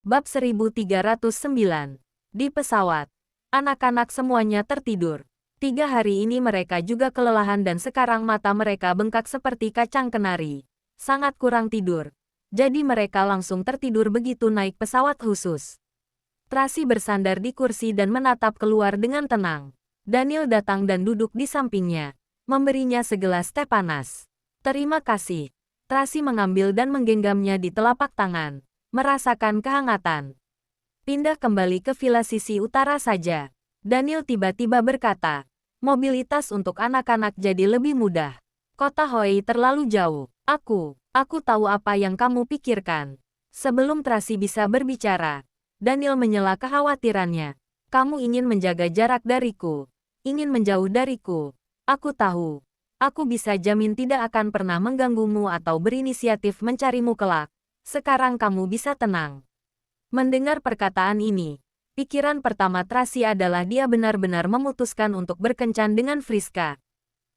Bab 1309. Di pesawat. Anak-anak semuanya tertidur. 3 hari ini mereka juga kelelahan dan sekarang mata mereka bengkak seperti kacang kenari. Sangat kurang tidur. Jadi mereka langsung tertidur begitu naik pesawat khusus. Tracy bersandar di kursi dan menatap keluar dengan tenang. Daniel datang dan duduk di sampingnya. Memberinya segelas teh panas. Terima kasih. Tracy mengambil dan menggenggamnya di telapak tangan. Merasakan kehangatan. Pindah kembali ke villa sisi utara saja. Daniel tiba-tiba berkata, mobilitas untuk anak-anak jadi lebih mudah. Kota Hoi terlalu jauh. Aku tahu apa yang kamu pikirkan. Sebelum Tracy bisa berbicara, Daniel menyela kekhawatirannya. Kamu ingin menjaga jarak dariku. Ingin menjauh dariku. Aku tahu. Aku bisa jamin tidak akan pernah mengganggumu atau berinisiatif mencarimu kelak. Sekarang kamu bisa tenang. Mendengar perkataan ini, pikiran pertama Tracy adalah dia benar-benar memutuskan untuk berkencan dengan Friska.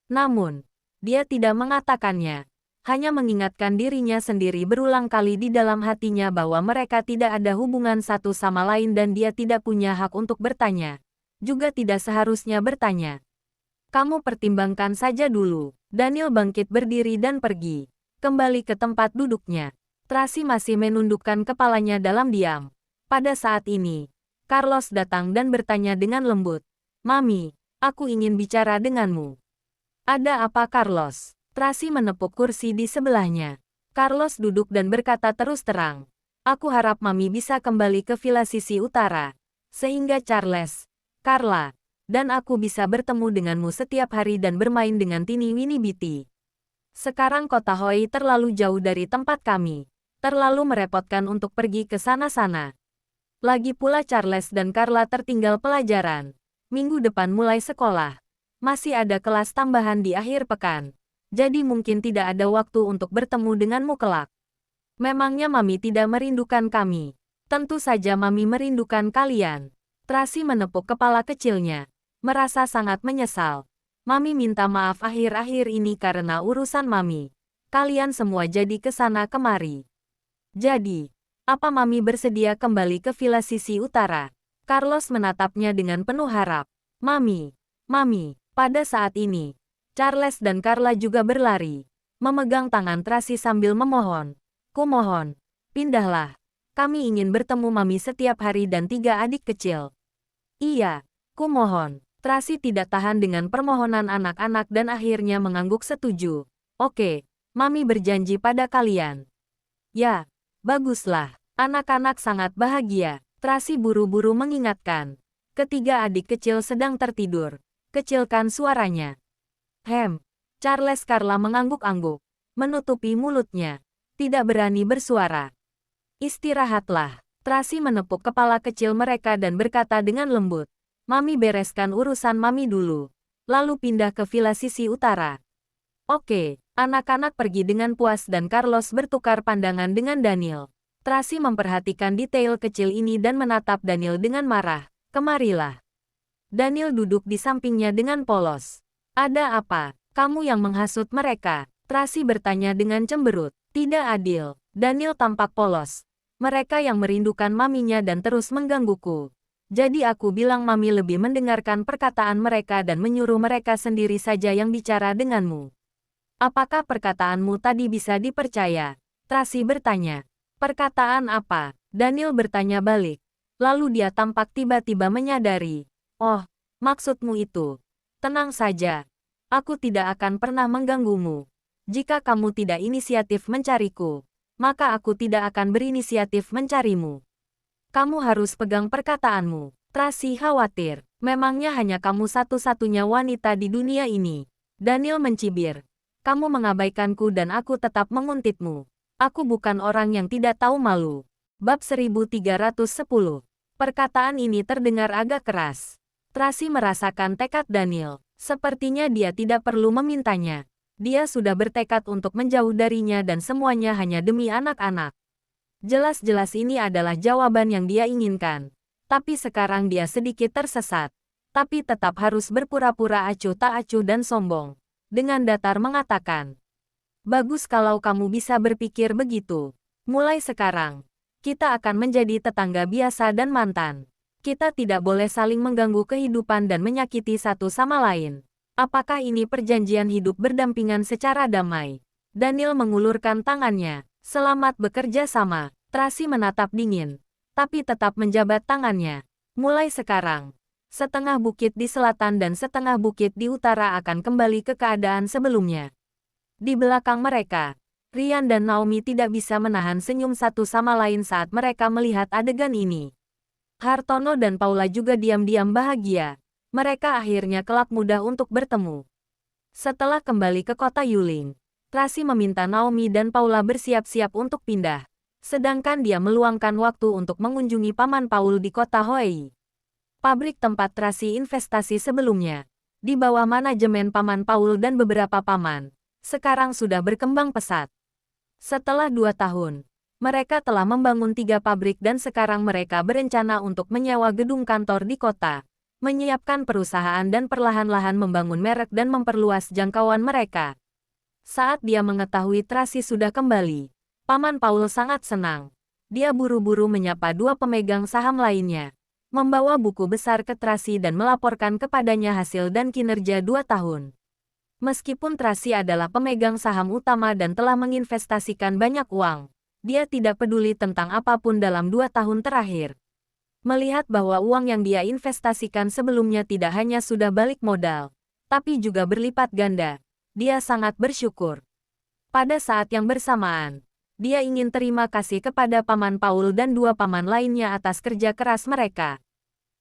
Namun, dia tidak mengatakannya. Hanya mengingatkan dirinya sendiri berulang kali di dalam hatinya bahwa mereka tidak ada hubungan satu sama lain dan dia tidak punya hak untuk bertanya. Juga tidak seharusnya bertanya. Kamu pertimbangkan saja dulu. Daniel bangkit berdiri dan pergi. Kembali ke tempat duduknya. Tracy masih menundukkan kepalanya dalam diam. Pada saat ini, Carlos datang dan bertanya dengan lembut. Mami, aku ingin bicara denganmu. Ada apa Carlos? Tracy menepuk kursi di sebelahnya. Carlos duduk dan berkata terus terang. Aku harap Mami bisa kembali ke villa sisi utara. Sehingga Charles, Carla, dan aku bisa bertemu denganmu setiap hari dan bermain dengan Tini Winnie Biti. Sekarang kota Hoi terlalu jauh dari tempat kami. Terlalu merepotkan untuk pergi ke sana-sana. Lagi pula Charles dan Carla tertinggal pelajaran. Minggu depan mulai sekolah. Masih ada kelas tambahan di akhir pekan. Jadi mungkin tidak ada waktu untuk bertemu denganmu kelak. Memangnya Mami tidak merindukan kami? Tentu saja Mami merindukan kalian. Tracy menepuk kepala kecilnya. Merasa sangat menyesal. Mami minta maaf akhir-akhir ini karena urusan Mami. Kalian semua jadi kesana kemari. Jadi, apa Mami bersedia kembali ke villa sisi utara? Carlos menatapnya dengan penuh harap. Mami, pada saat ini, Charles dan Carla juga berlari. Memegang tangan Tracy sambil memohon. Kumohon, pindahlah. Kami ingin bertemu Mami setiap hari dan 3 adik kecil. Iya, kumohon. Tracy tidak tahan dengan permohonan anak-anak dan akhirnya mengangguk setuju. Oke, Mami berjanji pada kalian. Ya. Baguslah, anak-anak sangat bahagia. Tracy buru-buru mengingatkan. Ketiga adik kecil sedang tertidur. Kecilkan suaranya. Charles Carla mengangguk-angguk. Menutupi mulutnya. Tidak berani bersuara. Istirahatlah. Tracy menepuk kepala kecil mereka dan berkata dengan lembut. Mami bereskan urusan Mami dulu. Lalu pindah ke villa sisi utara. Oke. Anak-anak pergi dengan puas dan Carlos bertukar pandangan dengan Daniel. Tracy memperhatikan detail kecil ini dan menatap Daniel dengan marah. Kemarilah. Daniel duduk di sampingnya dengan polos. Ada apa? Kamu yang menghasut mereka? Tracy bertanya dengan cemberut. Tidak adil. Daniel tampak polos. Mereka yang merindukan maminya dan terus menggangguku. Jadi aku bilang Mami lebih mendengarkan perkataan mereka dan menyuruh mereka sendiri saja yang bicara denganmu. Apakah perkataanmu tadi bisa dipercaya? Tracy bertanya. Perkataan apa? Daniel bertanya balik. Lalu dia tampak tiba-tiba menyadari. Oh, maksudmu itu. Tenang saja. Aku tidak akan pernah mengganggumu. Jika kamu tidak inisiatif mencariku, maka aku tidak akan berinisiatif mencarimu. Kamu harus pegang perkataanmu. Tracy khawatir. Memangnya hanya kamu satu-satunya wanita di dunia ini? Daniel mencibir. Kamu mengabaikanku dan aku tetap menguntitmu. Aku bukan orang yang tidak tahu malu. Bab 1310. Perkataan ini terdengar agak keras. Tracy merasakan tekad Daniel. Sepertinya dia tidak perlu memintanya. Dia sudah bertekad untuk menjauh darinya dan semuanya hanya demi anak-anak. Jelas-jelas ini adalah jawaban yang dia inginkan. Tapi sekarang dia sedikit tersesat. Tapi tetap harus berpura-pura acuh tak acuh dan sombong. Dengan datar mengatakan, bagus kalau kamu bisa berpikir begitu. Mulai sekarang, Kita akan menjadi tetangga biasa dan mantan. Kita tidak boleh saling mengganggu kehidupan dan menyakiti satu sama lain. Apakah ini perjanjian hidup berdampingan secara damai? Daniel mengulurkan tangannya. Selamat bekerja sama. Tracy menatap dingin, tapi tetap menjabat tangannya. Mulai sekarang, setengah bukit di selatan dan setengah bukit di utara akan kembali ke keadaan sebelumnya. Di belakang mereka, Ryan dan Naomi tidak bisa menahan senyum satu sama lain saat mereka melihat adegan ini. Hartono dan Paula juga diam-diam bahagia. Mereka akhirnya kelak mudah untuk bertemu. Setelah kembali ke kota Yuling, Tracy meminta Naomi dan Paula bersiap-siap untuk pindah. Sedangkan dia meluangkan waktu untuk mengunjungi Paman Paul di kota Hoei. Pabrik tempat Tracy investasi sebelumnya, di bawah manajemen Paman Paul dan beberapa paman, sekarang sudah berkembang pesat. Setelah 2 tahun, mereka telah membangun 3 pabrik dan sekarang mereka berencana untuk menyewa gedung kantor di kota, menyiapkan perusahaan dan perlahan-lahan membangun merek dan memperluas jangkauan mereka. Saat dia mengetahui Tracy sudah kembali, Paman Paul sangat senang. Dia buru-buru menyapa 2 pemegang saham lainnya, membawa buku besar ke Tracy dan melaporkan kepadanya hasil dan kinerja 2 tahun. Meskipun Tracy adalah pemegang saham utama dan telah menginvestasikan banyak uang, dia tidak peduli tentang apapun dalam 2 tahun terakhir. Melihat bahwa uang yang dia investasikan sebelumnya tidak hanya sudah balik modal, tapi juga berlipat ganda, dia sangat bersyukur. Pada saat yang bersamaan, dia ingin terima kasih kepada Paman Paul dan 2 paman lainnya atas kerja keras mereka.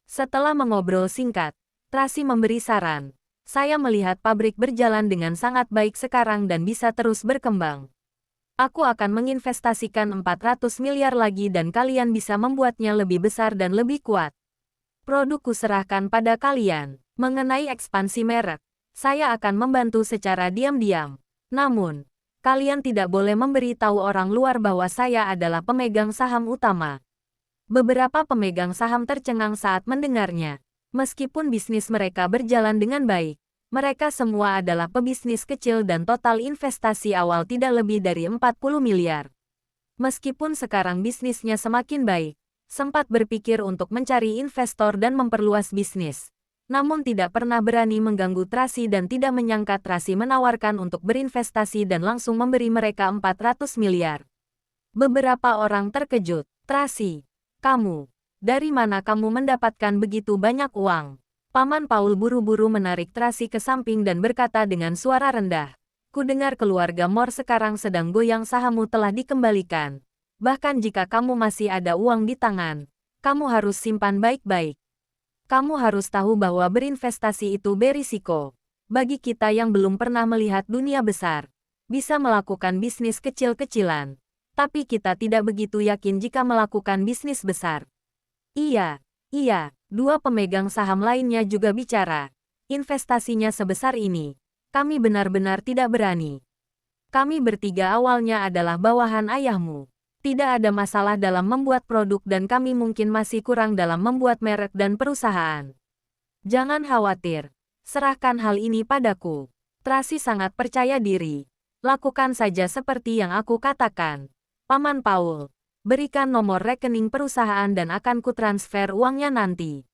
Setelah mengobrol singkat, Tracy memberi saran. Saya melihat pabrik berjalan dengan sangat baik sekarang dan bisa terus berkembang. Aku akan menginvestasikan 400 miliar lagi dan kalian bisa membuatnya lebih besar dan lebih kuat. Produkku serahkan pada kalian. Mengenai ekspansi merek, saya akan membantu secara diam-diam. Namun, kalian tidak boleh memberitahu orang luar bahwa saya adalah pemegang saham utama. Beberapa pemegang saham tercengang saat mendengarnya. Meskipun bisnis mereka berjalan dengan baik, mereka semua adalah pebisnis kecil dan total investasi awal tidak lebih dari 40 miliar. Meskipun sekarang bisnisnya semakin baik, sempat berpikir untuk mencari investor dan memperluas bisnis. Namun tidak pernah berani mengganggu Tracy dan tidak menyangka Tracy menawarkan untuk berinvestasi dan langsung memberi mereka 400 miliar. Beberapa orang terkejut. Tracy, kamu, dari mana kamu mendapatkan begitu banyak uang? Paman Paul buru-buru menarik Tracy ke samping dan berkata dengan suara rendah. Kudengar keluarga Moore sekarang sedang goyang sahammu telah dikembalikan. Bahkan jika kamu masih ada uang di tangan, kamu harus simpan baik-baik. Kamu harus tahu bahwa berinvestasi itu berisiko. Bagi kita yang belum pernah melihat dunia besar, bisa melakukan bisnis kecil-kecilan. Tapi kita tidak begitu yakin jika melakukan bisnis besar. Iya, 2 pemegang saham lainnya juga bicara. Investasinya sebesar ini. Kami benar-benar tidak berani. Kami bertiga awalnya adalah bawahan ayahmu. Tidak ada masalah dalam membuat produk dan kami mungkin masih kurang dalam membuat merek dan perusahaan. Jangan khawatir. Serahkan hal ini padaku. Tracy sangat percaya diri. Lakukan saja seperti yang aku katakan. Paman Paul. Berikan nomor rekening perusahaan dan akan kutransfer uangnya nanti.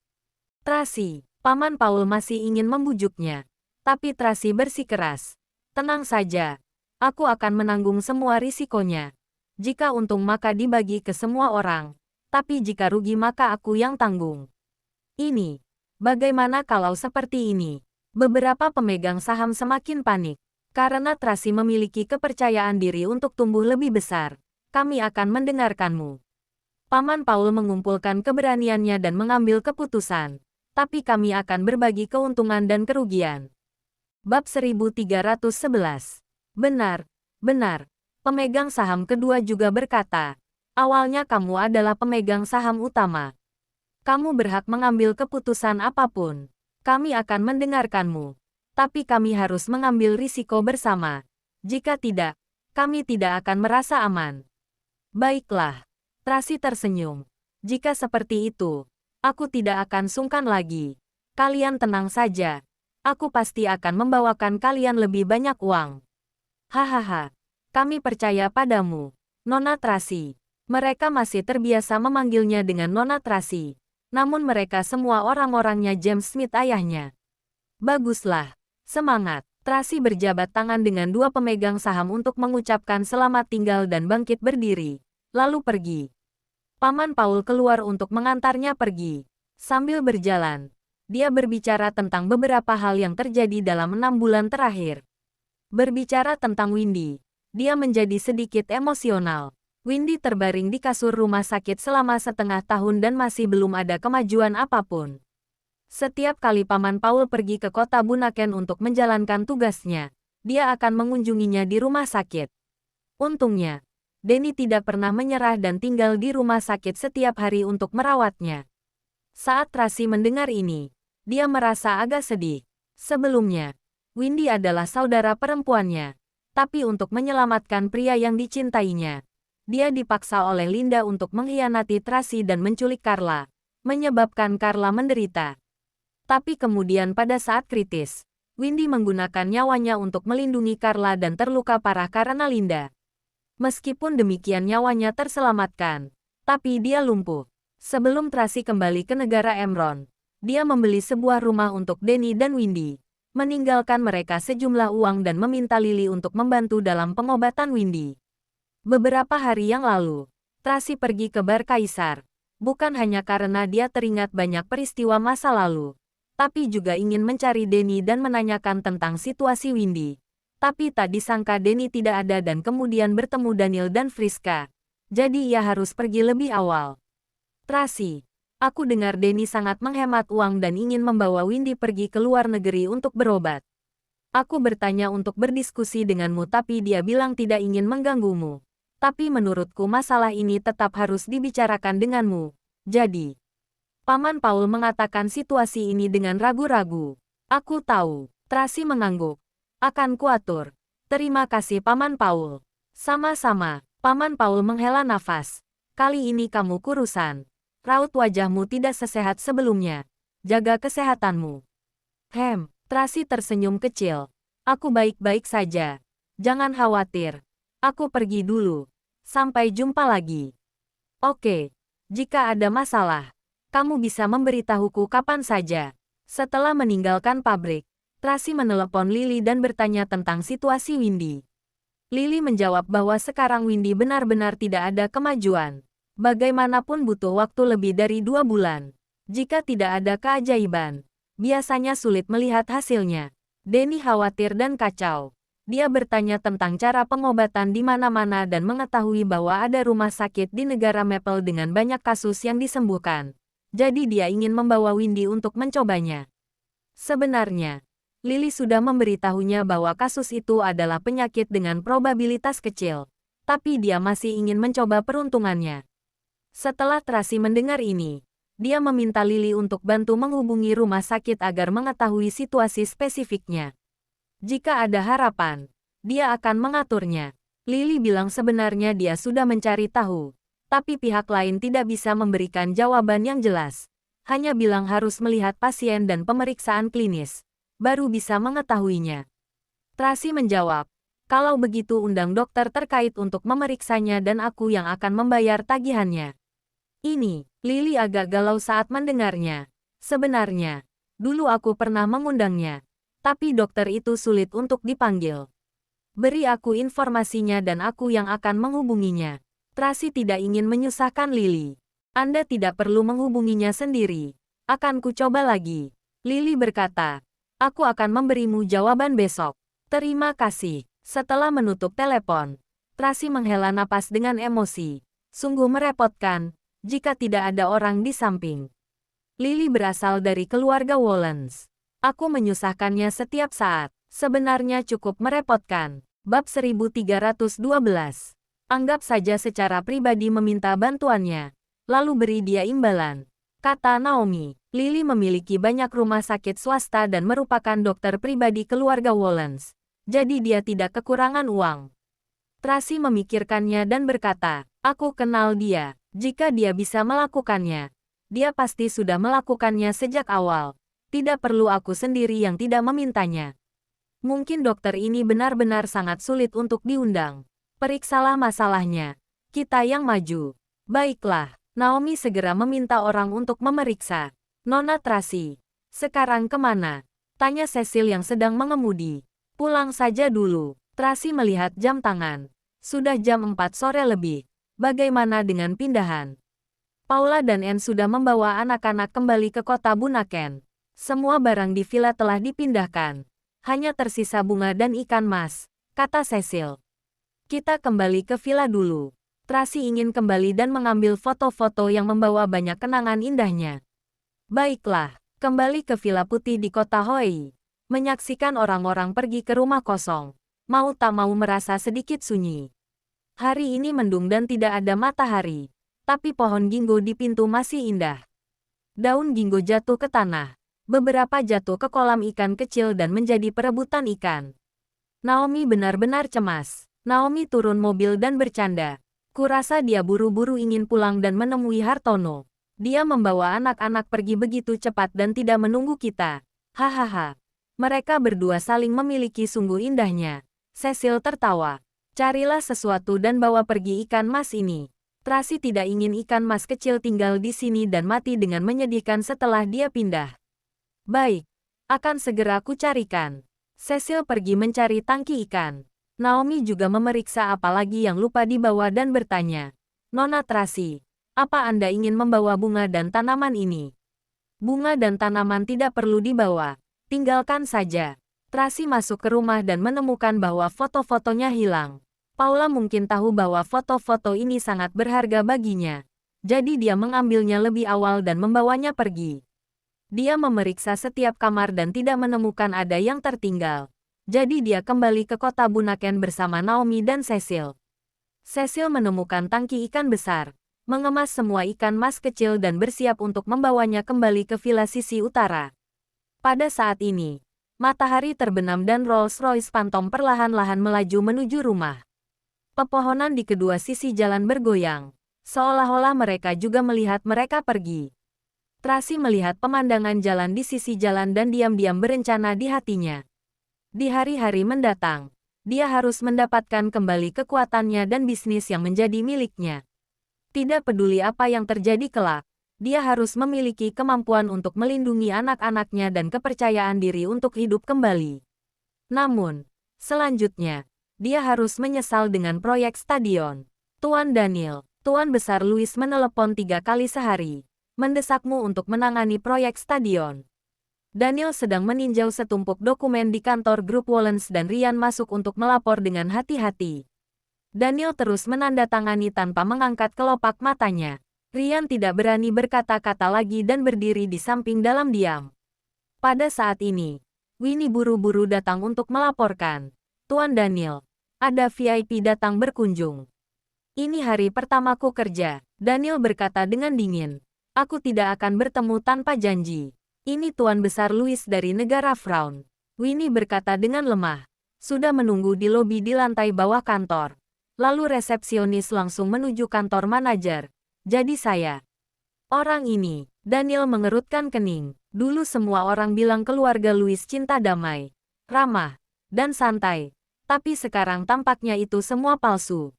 Tracy, Paman Paul masih ingin membujuknya. Tapi Tracy bersikeras. Tenang saja. Aku akan menanggung semua risikonya. Jika untung maka dibagi ke semua orang. Tapi jika rugi maka aku yang tanggung. Ini. Bagaimana kalau seperti ini? Beberapa pemegang saham semakin panik. Karena Tracy memiliki kepercayaan diri untuk tumbuh lebih besar. Kami akan mendengarkanmu. Paman Paul mengumpulkan keberaniannya dan mengambil keputusan. Tapi kami akan berbagi keuntungan dan kerugian. Bab 1311. Benar. Pemegang saham kedua juga berkata, awalnya kamu adalah pemegang saham utama. Kamu berhak mengambil keputusan apapun. Kami akan mendengarkanmu. Tapi kami harus mengambil risiko bersama. Jika tidak, kami tidak akan merasa aman. Baiklah. Tracy tersenyum. Jika seperti itu, aku tidak akan sungkan lagi. Kalian tenang saja. Aku pasti akan membawakan kalian lebih banyak uang. Hahaha. Kami percaya padamu, Nona Tracy. Mereka masih terbiasa memanggilnya dengan Nona Tracy. Namun mereka semua orang-orangnya James Smith ayahnya. Baguslah. Semangat. Tracy berjabat tangan dengan dua pemegang saham untuk mengucapkan selamat tinggal dan bangkit berdiri. Lalu pergi. Paman Paul keluar untuk mengantarnya pergi. Sambil berjalan, dia berbicara tentang beberapa hal yang terjadi dalam 6 bulan terakhir. Berbicara tentang Windy, dia menjadi sedikit emosional. Windy terbaring di kasur rumah sakit selama setengah tahun dan masih belum ada kemajuan apapun. Setiap kali Paman Paul pergi ke kota Bunaken untuk menjalankan tugasnya, dia akan mengunjunginya di rumah sakit. Untungnya, Danny tidak pernah menyerah dan tinggal di rumah sakit setiap hari untuk merawatnya. Saat Tracy mendengar ini, dia merasa agak sedih. Sebelumnya, Windy adalah saudara perempuannya, tapi untuk menyelamatkan pria yang dicintainya, dia dipaksa oleh Linda untuk mengkhianati Tracy dan menculik Carla, menyebabkan Carla menderita. Tapi kemudian pada saat kritis, Windy menggunakan nyawanya untuk melindungi Carla dan terluka parah karena Linda. Meskipun demikian nyawanya terselamatkan, tapi dia lumpuh. Sebelum Tracy kembali ke negara Emron, dia membeli sebuah rumah untuk Danny dan Windy, meninggalkan mereka sejumlah uang dan meminta Lily untuk membantu dalam pengobatan Windy. Beberapa hari yang lalu, Tracy pergi ke bar Kaisar, bukan hanya karena dia teringat banyak peristiwa masa lalu, tapi juga ingin mencari Danny dan menanyakan tentang situasi Windy. Tapi tak disangka Danny tidak ada dan kemudian bertemu Daniel dan Friska. Jadi ia harus pergi lebih awal. Tracy, aku dengar Danny sangat menghemat uang dan ingin membawa Windy pergi ke luar negeri untuk berobat. Aku bertanya untuk berdiskusi denganmu tapi dia bilang tidak ingin mengganggumu. Tapi menurutku masalah ini tetap harus dibicarakan denganmu. Jadi, Paman Paul mengatakan situasi ini dengan ragu-ragu. Aku tahu. Tracy mengangguk. Akan kuatur. Terima kasih Paman Paul. Sama-sama. Paman Paul menghela nafas. Kali ini kamu kurusan. Raut wajahmu tidak sesehat sebelumnya. Jaga kesehatanmu. Tracy tersenyum kecil. Aku baik-baik saja. Jangan khawatir. Aku pergi dulu. Sampai jumpa lagi. Oke. Jika ada masalah, kamu bisa memberitahuku kapan saja. Setelah meninggalkan pabrik, Tracy menelepon Lily dan bertanya tentang situasi Windy. Lily menjawab bahwa sekarang Windy benar-benar tidak ada kemajuan. Bagaimanapun butuh waktu lebih dari 2 bulan. Jika tidak ada keajaiban, biasanya sulit melihat hasilnya. Danny khawatir dan kacau. Dia bertanya tentang cara pengobatan di mana-mana dan mengetahui bahwa ada rumah sakit di negara Maple dengan banyak kasus yang disembuhkan. Jadi dia ingin membawa Windy untuk mencobanya. Sebenarnya, Lily sudah memberitahunya bahwa kasus itu adalah penyakit dengan probabilitas kecil. Tapi dia masih ingin mencoba peruntungannya. Setelah Tracy mendengar ini, dia meminta Lily untuk bantu menghubungi rumah sakit agar mengetahui situasi spesifiknya. Jika ada harapan, dia akan mengaturnya. Lily bilang sebenarnya dia sudah mencari tahu, tapi pihak lain tidak bisa memberikan jawaban yang jelas. Hanya bilang harus melihat pasien dan pemeriksaan klinis, baru bisa mengetahuinya. Tracy menjawab, kalau begitu undang dokter terkait untuk memeriksanya dan aku yang akan membayar tagihannya. Lily agak galau saat mendengarnya. Sebenarnya, dulu aku pernah mengundangnya. Tapi dokter itu sulit untuk dipanggil. Beri aku informasinya dan aku yang akan menghubunginya. Tracy tidak ingin menyusahkan Lily. Anda tidak perlu menghubunginya sendiri. Akan ku coba lagi. Lily berkata, aku akan memberimu jawaban besok. Terima kasih. Setelah menutup telepon, Tracy menghela napas dengan emosi. Sungguh merepotkan, jika tidak ada orang di samping. Lily berasal dari keluarga Wollens. Aku menyusahkannya setiap saat. Sebenarnya cukup merepotkan. Bab 1312. Anggap saja secara pribadi meminta bantuannya. Lalu beri dia imbalan. Kata Naomi, Lily memiliki banyak rumah sakit swasta dan merupakan dokter pribadi keluarga Wollens. Jadi dia tidak kekurangan uang. Tracy memikirkannya dan berkata, aku kenal dia. Jika dia bisa melakukannya, dia pasti sudah melakukannya sejak awal. Tidak perlu aku sendiri yang tidak memintanya. Mungkin dokter ini benar-benar sangat sulit untuk diundang. Periksalah masalahnya. Kita yang maju. Baiklah, Naomi segera meminta orang untuk memeriksa. Nona Tracy, sekarang kemana? Tanya Cecil yang sedang mengemudi. Pulang saja dulu. Tracy melihat jam tangan. Sudah jam 4 sore lebih. Bagaimana dengan pindahan? Paula dan Anne sudah membawa anak-anak kembali ke kota Bunaken. Semua barang di villa telah dipindahkan. Hanya tersisa bunga dan ikan mas, kata Cecil. Kita kembali ke villa dulu. Tracy ingin kembali dan mengambil foto-foto yang membawa banyak kenangan indahnya. Baiklah, kembali ke villa putih di kota Hoi. Menyaksikan orang-orang pergi ke rumah kosong. Mau tak mau merasa sedikit sunyi. Hari ini mendung dan tidak ada matahari. Tapi pohon ginkgo di pintu masih indah. Daun ginkgo jatuh ke tanah. Beberapa jatuh ke kolam ikan kecil dan menjadi perebutan ikan. Naomi benar-benar cemas. Naomi turun mobil dan bercanda. Kurasa dia buru-buru ingin pulang dan menemui Hartono. Dia membawa anak-anak pergi begitu cepat dan tidak menunggu kita. Hahaha. Mereka berdua saling memiliki sungguh indahnya. Cecil tertawa. Carilah sesuatu dan bawa pergi ikan mas ini. Tracy tidak ingin ikan mas kecil tinggal di sini dan mati dengan menyedihkan setelah dia pindah. Baik, akan segera aku carikan. Cecil pergi mencari tangki ikan. Naomi juga memeriksa apa lagi yang lupa dibawa dan bertanya. Nona Tracy, apa Anda ingin membawa bunga dan tanaman ini? Bunga dan tanaman tidak perlu dibawa. Tinggalkan saja. Tracy masuk ke rumah dan menemukan bahwa foto-fotonya hilang. Paula mungkin tahu bahwa foto-foto ini sangat berharga baginya. Jadi dia mengambilnya lebih awal dan membawanya pergi. Dia memeriksa setiap kamar dan tidak menemukan ada yang tertinggal. Jadi dia kembali ke kota Bunaken bersama Naomi dan Cecil. Cecil menemukan tangki ikan besar, mengemas semua ikan mas kecil dan bersiap untuk membawanya kembali ke villa sisi utara. Pada saat ini, matahari terbenam dan Rolls-Royce Phantom perlahan-lahan melaju menuju rumah. Pepohonan di kedua sisi jalan bergoyang, seolah-olah mereka juga melihat mereka pergi. Tracy melihat pemandangan jalan di sisi jalan dan diam-diam berencana di hatinya. Di hari-hari mendatang, dia harus mendapatkan kembali kekuatannya dan bisnis yang menjadi miliknya. Tidak peduli apa yang terjadi kelak, dia harus memiliki kemampuan untuk melindungi anak-anaknya dan kepercayaan diri untuk hidup kembali. Namun, selanjutnya, dia harus menyesal dengan proyek stadion. Tuan Daniel, Tuan Besar Louis menelepon 3 kali sehari, mendesakmu untuk menangani proyek stadion. Daniel sedang meninjau setumpuk dokumen di kantor grup Wollens dan Ryan masuk untuk melapor dengan hati-hati. Daniel terus menandatangani tanpa mengangkat kelopak matanya. Ryan tidak berani berkata-kata lagi dan berdiri di samping dalam diam. Pada saat ini, Winnie buru-buru datang untuk melaporkan. Tuan Daniel, ada VIP datang berkunjung. Ini hari pertamaku kerja, Daniel berkata dengan dingin. Aku tidak akan bertemu tanpa janji. Ini Tuan Besar Louis dari negara Frown. Winnie berkata dengan lemah. Sudah menunggu di lobi di lantai bawah kantor. Lalu resepsionis langsung menuju kantor manajer. Jadi saya. Orang ini, Daniel mengerutkan kening. Dulu semua orang bilang keluarga Louis cinta damai, ramah, dan santai. Tapi sekarang tampaknya itu semua palsu.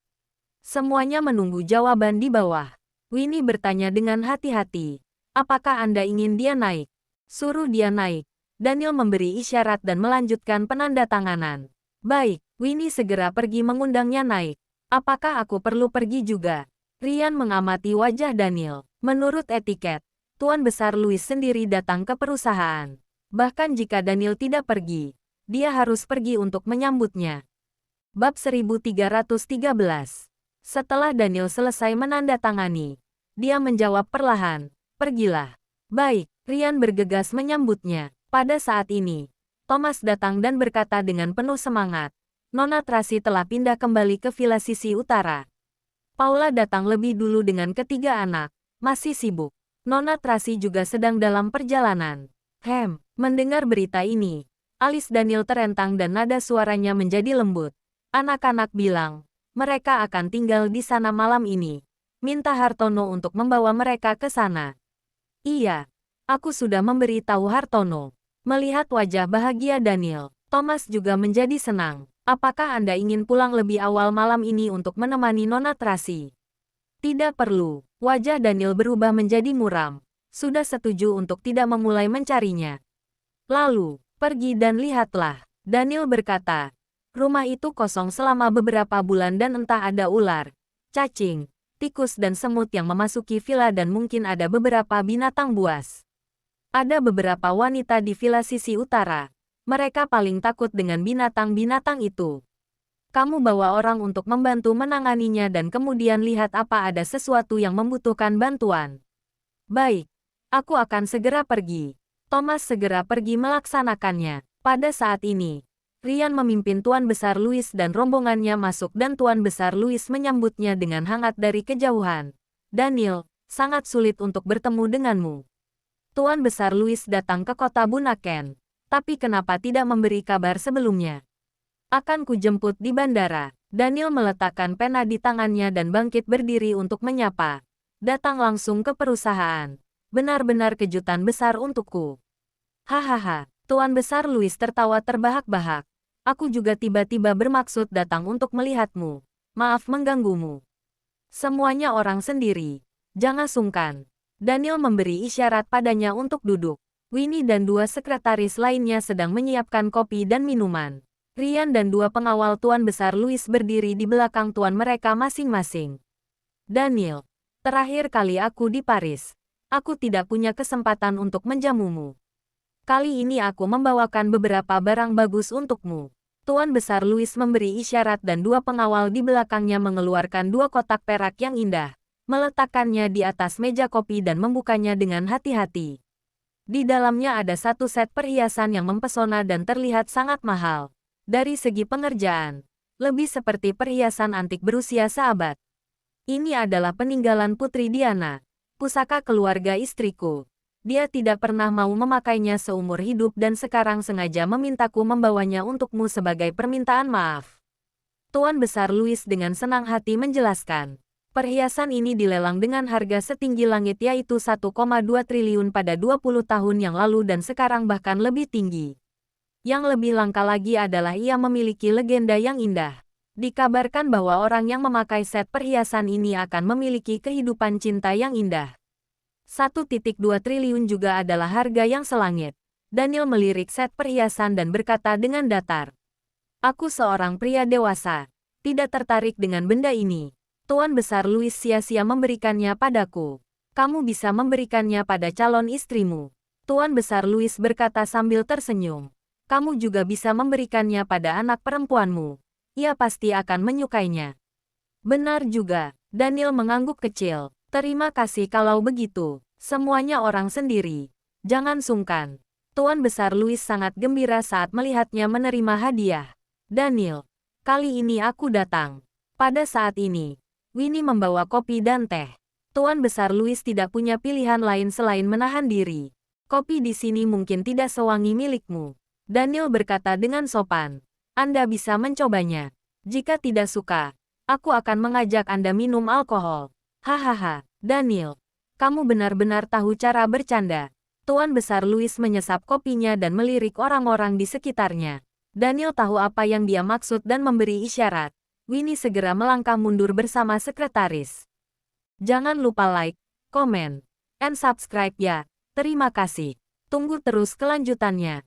Semuanya menunggu jawaban di bawah. Winnie bertanya dengan hati-hati. Apakah Anda ingin dia naik? Suruh dia naik. Daniel memberi isyarat dan melanjutkan penandatanganan. Baik, Winnie segera pergi mengundangnya naik. Apakah aku perlu pergi juga? Ryan mengamati wajah Daniel. Menurut etiket, Tuan Besar Louis sendiri datang ke perusahaan. Bahkan jika Daniel tidak pergi, dia harus pergi untuk menyambutnya. Bab 1313. Setelah Daniel selesai menandatangani, dia menjawab perlahan, pergilah. Baik, Ryan bergegas menyambutnya. Pada saat ini, Thomas datang dan berkata dengan penuh semangat, Nona Tracy telah pindah kembali ke villa sisi utara. Paula datang lebih dulu dengan ketiga anak, masih sibuk. Nona Tracy juga sedang dalam perjalanan. Mendengar berita ini, alis Daniel terentang dan nada suaranya menjadi lembut. Anak-anak bilang, mereka akan tinggal di sana malam ini. Minta Hartono untuk membawa mereka ke sana. Iya, aku sudah memberitahu Hartono. Melihat wajah bahagia Daniel, Thomas juga menjadi senang. Apakah Anda ingin pulang lebih awal malam ini untuk menemani Nona Tracy? Tidak perlu. Wajah Daniel berubah menjadi muram. Sudah setuju untuk tidak memulai mencarinya. Lalu, pergi dan lihatlah. Daniel berkata. Rumah itu kosong selama beberapa bulan dan entah ada ular, cacing, tikus dan semut yang memasuki villa dan mungkin ada beberapa binatang buas. Ada beberapa wanita di villa sisi utara. Mereka paling takut dengan binatang-binatang itu. Kamu bawa orang untuk membantu menanganinya dan kemudian lihat apa ada sesuatu yang membutuhkan bantuan. Baik, aku akan segera pergi. Thomas segera pergi melaksanakannya. Pada saat ini, Ryan memimpin Tuan Besar Louis dan rombongannya masuk dan Tuan Besar Louis menyambutnya dengan hangat dari kejauhan. Daniel, sangat sulit untuk bertemu denganmu. Tuan Besar Louis datang ke kota Bunaken, tapi kenapa tidak memberi kabar sebelumnya? Akan kujemput di bandara. Daniel meletakkan pena di tangannya dan bangkit berdiri untuk menyapa. Datang langsung ke perusahaan. Benar-benar kejutan besar untukku. Hahaha, Tuan Besar Louis tertawa terbahak-bahak. Aku juga tiba-tiba bermaksud datang untuk melihatmu. Maaf mengganggumu. Semuanya orang sendiri. Jangan sungkan. Daniel memberi isyarat padanya untuk duduk. Winnie dan dua sekretaris lainnya sedang menyiapkan kopi dan minuman. Ryan dan dua pengawal Tuan Besar Louis berdiri di belakang tuan mereka masing-masing. Daniel, terakhir kali aku di Paris. Aku tidak punya kesempatan untuk menjamumu. Kali ini aku membawakan beberapa barang bagus untukmu. Tuan Besar Louis memberi isyarat dan dua pengawal di belakangnya mengeluarkan dua kotak perak yang indah, meletakkannya di atas meja kopi dan membukanya dengan hati-hati. Di dalamnya ada satu set perhiasan yang mempesona dan terlihat sangat mahal. Dari segi pengerjaan, lebih seperti perhiasan antik berusia seabad. Ini adalah peninggalan Putri Diana, pusaka keluarga istriku. Dia tidak pernah mau memakainya seumur hidup dan sekarang sengaja memintaku membawanya untukmu sebagai permintaan maaf. Tuan Besar Louis dengan senang hati menjelaskan. Perhiasan ini dilelang dengan harga setinggi langit yaitu 1,2 triliun pada 20 tahun yang lalu dan sekarang bahkan lebih tinggi. Yang lebih langka lagi adalah ia memiliki legenda yang indah. Dikabarkan bahwa orang yang memakai set perhiasan ini akan memiliki kehidupan cinta yang indah. 1,2 triliun juga adalah harga yang selangit. Daniel melirik set perhiasan dan berkata dengan datar. Aku seorang pria dewasa. Tidak tertarik dengan benda ini. Tuan Besar Louis sia-sia memberikannya padaku. Kamu bisa memberikannya pada calon istrimu. Tuan Besar Louis berkata sambil tersenyum. Kamu juga bisa memberikannya pada anak perempuanmu. Ia pasti akan menyukainya. Benar juga. Daniel mengangguk kecil. Terima kasih kalau begitu. Semuanya orang sendiri. Jangan sungkan. Tuan Besar Louis sangat gembira saat melihatnya menerima hadiah. Daniel, kali ini aku datang. Pada saat ini, Winnie membawa kopi dan teh. Tuan Besar Louis tidak punya pilihan lain selain menahan diri. Kopi di sini mungkin tidak sewangi milikmu. Daniel berkata dengan sopan. Anda bisa mencobanya. Jika tidak suka, aku akan mengajak Anda minum alkohol. Hahaha, Daniel, kamu benar-benar tahu cara bercanda. Tuan Besar Louis menyesap kopinya dan melirik orang-orang di sekitarnya. Daniel tahu apa yang dia maksud dan memberi isyarat. Winnie segera melangkah mundur bersama sekretaris. Jangan lupa like, komen, and subscribe ya. Terima kasih. Tunggu terus kelanjutannya.